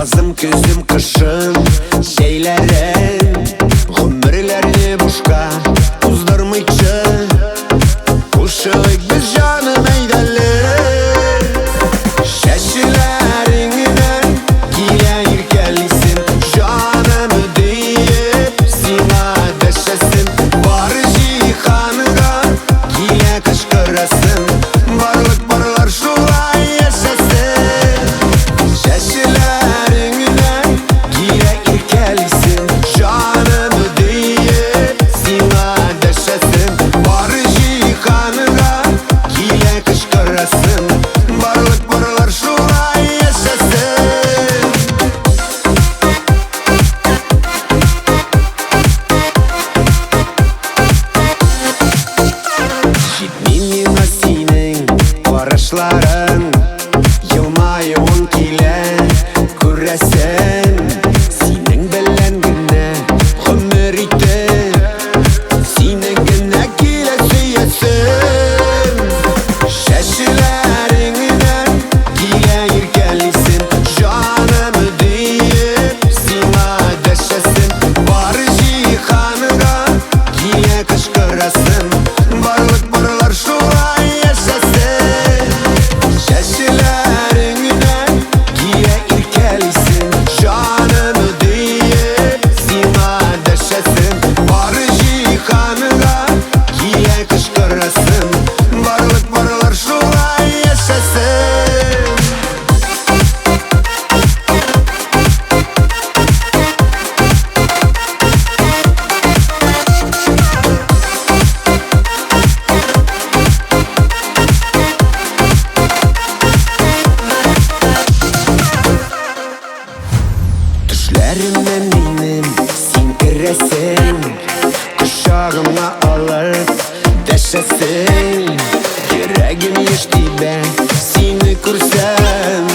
Yazım küzüm kışın şeylerin Ömürlerini boşka uzdurmıkçı Uşak biz canım eylerim Şeşilerinden giyer gelsin Canımı deyip sina deşesin Var cihanıga giye kışkırasın Varlık barlar şulay yaşasın Şeşiler Barışların yılmayın kile Küresin Sinin bilen güne Ömür ite Sinin güne kile süyesin Şeşilerinden kile irkelisin Canımı deyip sina deşesin Var cihanıga kile kışkırasın Varlık barlar şulay yaşasın Düşlerimden benim sen giresin Kuşağıma alıp deşesin Yüreğim yaştı ben seni kursam